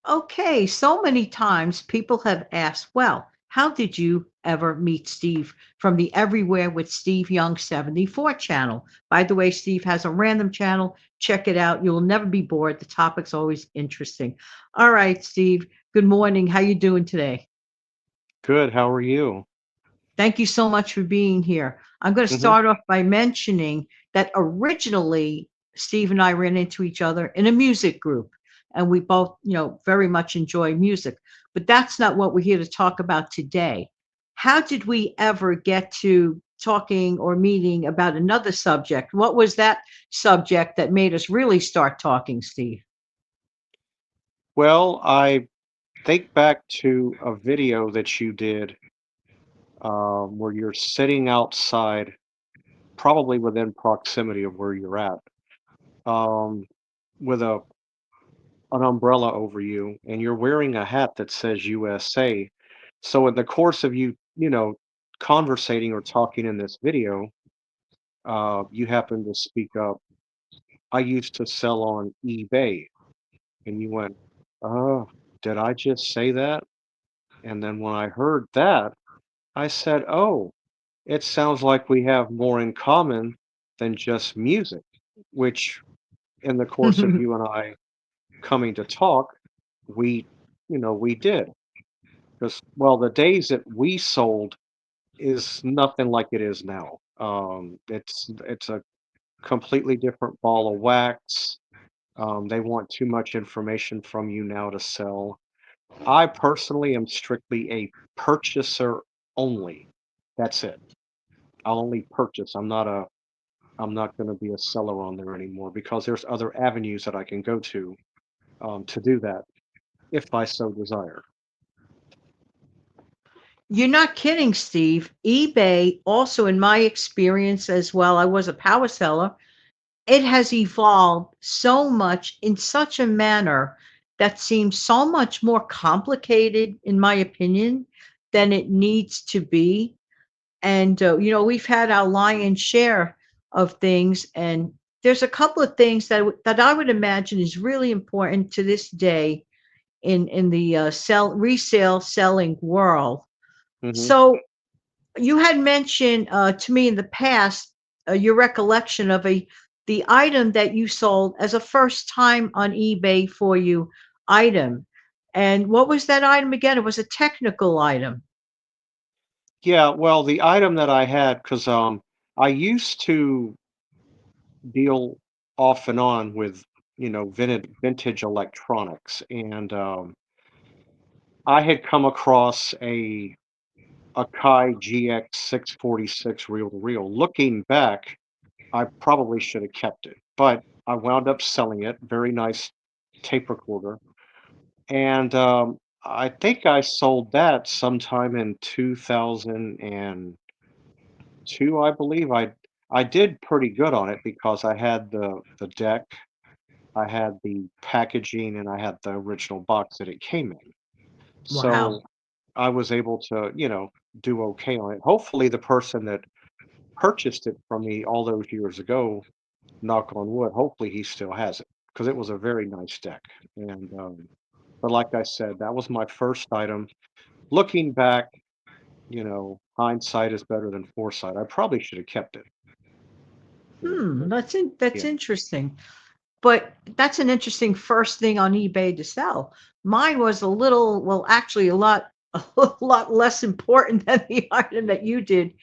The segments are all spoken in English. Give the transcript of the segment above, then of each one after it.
Okay, so many times people have asked, well, how did you ever meet Steve from the Everywhere with Steve Young 74 channel? By the way, Steve has a random channel. Check it out. You will never be bored. The topic's always interesting. All right, Steve. Good morning. How you doing today? Good. How are you? Thank you so much for being here. I'm going to Hmm. start off by mentioning that originally Steve and I ran into each other in a music group, and we both, very much enjoy music. But that's not what we're here to talk about today. How did we ever get to talking or meeting about another subject? What was that subject that made us really start talking, Steve? Well, I think back to a video that you did where you're sitting outside, probably within proximity of where you're at, um, with an umbrella over you, and you're wearing a hat that says USA. So, in the course of you, conversating or talking in this video, you happen to speak up. I used to sell on eBay, and you went, "Oh, did I just say that?" And then when I heard that, I said, "Oh, it sounds like we have more in common than just music," which in the course of you and I coming to talk, we, we did. Because, well, the days that we sold is nothing like it is now. It's a completely different ball of wax. They want too much information from you now to sell. I personally am strictly a purchaser only. That's it. I'll only purchase. I'm not going to be a seller on there anymore because there's other avenues that I can go to do that if I so desire. You're not kidding, Steve. eBay, also in my experience as well, I was a power seller. It has evolved so much in such a manner that seems so much more complicated, in my opinion, than it needs to be. And, we've had our lion's share of things. And there's a couple of things that I would imagine is really important to this day in the resale selling world. Hmm. So you had mentioned to me in the past your recollection of the item that you sold as a first time on eBay for you item. And what was that item again? It was a technical item. Yeah, well, the item that I had, because I used to deal off and on with vintage electronics, and I had come across a Kai GX646 reel to reel. Looking back, I probably should have kept it, but I wound up selling it. Very nice tape recorder, and I think I sold that sometime in 2002. I believe I did pretty good on it because I had the deck, I had the packaging, and I had the original box that it came in. Wow. So I was able to, do okay on it. Hopefully, the person that purchased it from me all those years ago, knock on wood, hopefully he still has it because it was a very nice deck. And but like I said, that was my first item. Looking back, hindsight is better than foresight. I probably should have kept it. But That's yeah. interesting. But that's an interesting first thing on eBay to sell. Mine was a little, well, actually a lot less important than the item that you did.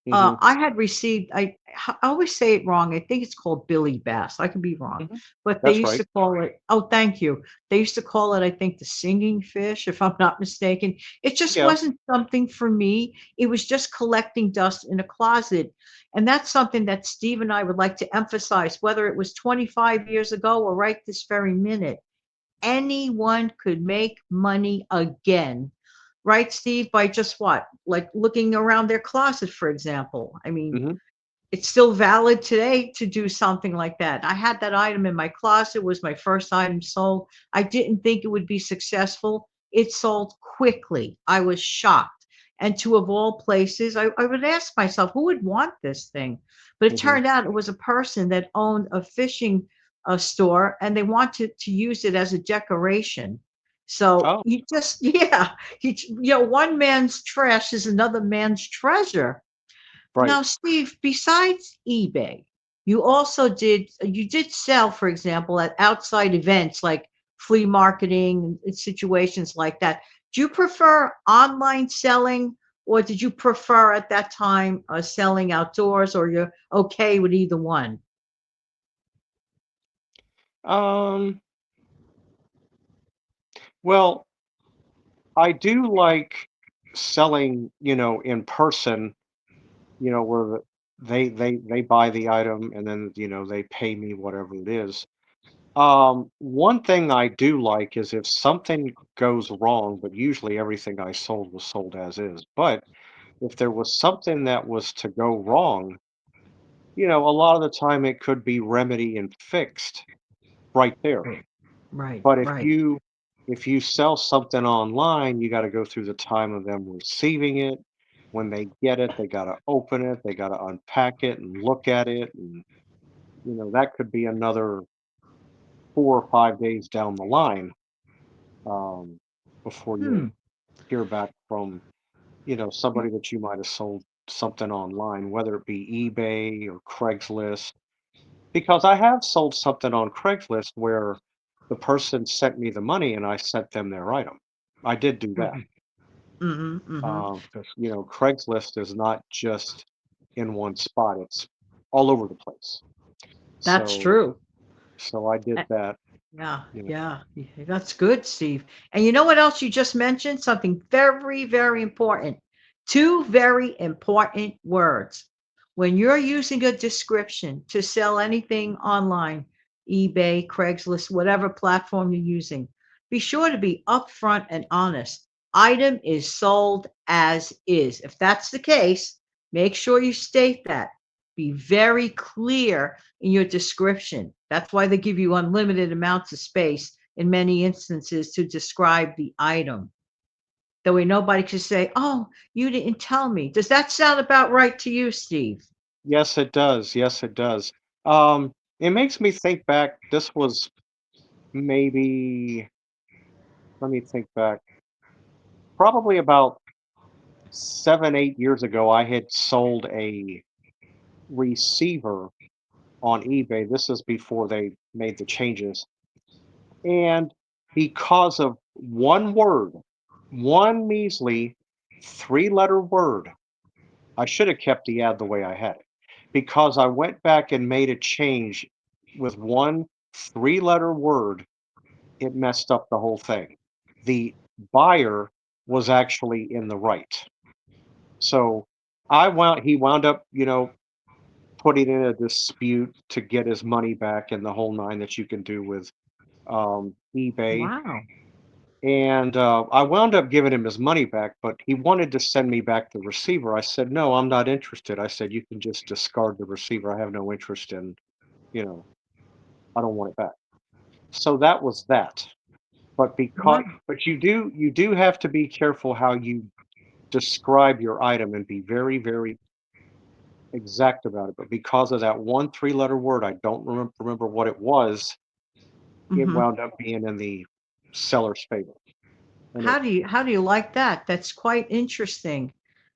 Hmm. I had received, I always say it wrong. I think it's called Billy Bass. I could be wrong, Hmm. but they That's used right. to call it, oh, thank you. They used to call it, I think, the singing fish, if I'm not mistaken. It just Yeah. wasn't something for me. It was just collecting dust in a closet. And that's something that Steve and I would like to emphasize, whether it was 25 years ago or right this very minute. Anyone could make money again, right, Steve? By just what? Like looking around their closet, for example. I mean, Hmm. it's still valid today to do something like that. I had that item in my closet, was my first item sold. I didn't think it would be successful. It sold quickly. I was shocked. And to of all places, I would ask myself, who would want this thing? But it Hmm. turned out it was a person that owned a fishing store and they wanted to use it as a decoration. So Oh, you just, yeah, one man's trash is another man's treasure. right. Now, Steve, besides eBay, you did sell, for example, at outside events like flea marketing and situations like that. Do you prefer online selling, or did you prefer at that time selling outdoors, or you're okay with either one? Um, well, I do like selling, in person, where they buy the item and then, they pay me whatever it is. One thing I do like is if something goes wrong, but usually everything I sold was sold as is. But if there was something that was to go wrong, a lot of the time it could be remedy and fixed right there. Right, right, But if right. you if you sell something online, you got to go through the time of them receiving it. When they get it, they got to open it, they got to unpack it and look at it, and that could be another 4 or 5 days down the line, um, before Hmm. you hear back from somebody that you might have sold something online, whether it be eBay or Craigslist. Because I have sold something on Craigslist where the person sent me the money and I sent them their item. I did do that. Mm-hmm, mm-hmm, mm-hmm. 'Cause, Craigslist is not just in one spot, it's all over the place. That's So true. so I did that, Yeah, you know. yeah, that's good, Steve. And you know what else you just mentioned? Something very, very important. Two very important words. When you're using a description to sell anything online, eBay, Craigslist, whatever platform you're using, be sure to be upfront and honest. Item is sold as is. If that's the case, make sure you state that. Be very clear in your description. That's why they give you unlimited amounts of space in many instances to describe the item. That way nobody can say, oh, you didn't tell me. Does that sound about right to you, Steve? Yes, it does. Yes, it does. It makes me think back. This was maybe, let me think back, probably about 7, 8 years ago. I had sold a receiver on eBay. This is before they made the changes. And because of one word, one measly 3-letter word, I should have kept the ad the way I had it. Because I went back and made a change with one 3-letter word, it messed up the whole thing. The buyer was actually in the right. So he wound up, putting in a dispute to get his money back and the whole nine that you can do with eBay. Wow. And I wound up giving him his money back, but he wanted to send me back the receiver. I said, no, I'm not interested. I said, you can just discard the receiver. I have no interest in, you know, I don't want it back. So that was that. Wow. But you do have to be careful how you describe your item and be very, very exact about it. But because of that one 3-letter word, I don't remember what it was, it Hmm. wound up being in the seller's favor. And How do you like that? That's quite interesting.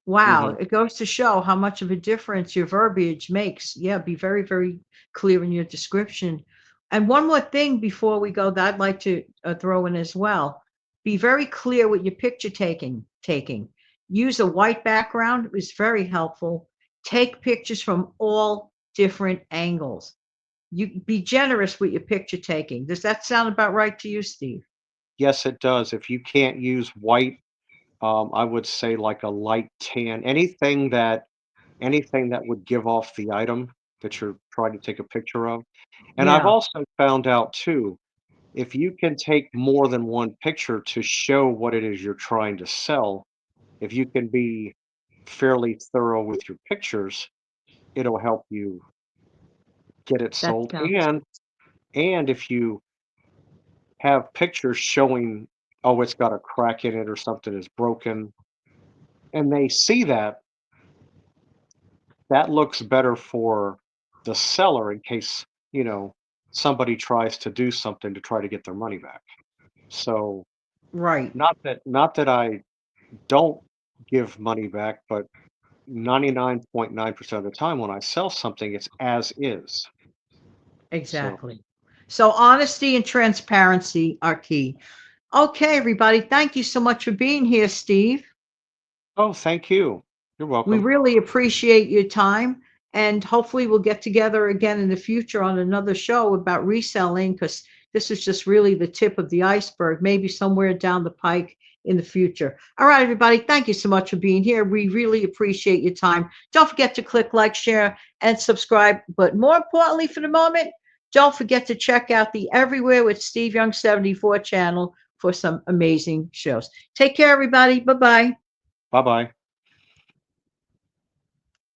Wow, mhm. it goes to show how much of a difference your verbiage makes. Yeah, be very, very clear in your description. And one more thing before we go that I'd like to throw in as well. Be very clear with your picture taking. Use a white background. It was very helpful. Take pictures from all different angles. You be generous with your picture taking. Does that sound about right to you, Steve? Yes, it does. If you can't use white, I would say like a light tan, anything that would give off the item that you're trying to take a picture of. And I've Yeah, also found out too, if you can take more than one picture to show what it is you're trying to sell, if you can be fairly thorough with your pictures, it'll help you get it that sold. sounds. And if you have pictures showing, oh, it's got a crack in it or something is broken, and they see that, that looks better for the seller in case, you know, somebody tries to do something to try to get their money back. So, Right. Not that I don't give money back, but 99.9% of the time when I sell something, it's as is. So, Exactly. So honesty and transparency are key. Okay, everybody. Thank you so much for being here, Steve. oh, thank you. You're We welcome. really appreciate your time. And hopefully, we'll get together again in the future on another show about reselling because this is just really the tip of the iceberg, maybe somewhere down the pike in the future. All right, everybody. Thank you so much for being here. We really appreciate your time. Don't forget to click like, share, and subscribe. But more importantly, for the moment, don't forget to check out the Everywhere with Steve Young74 channel for some amazing shows. Take care, everybody. Bye bye. Bye bye.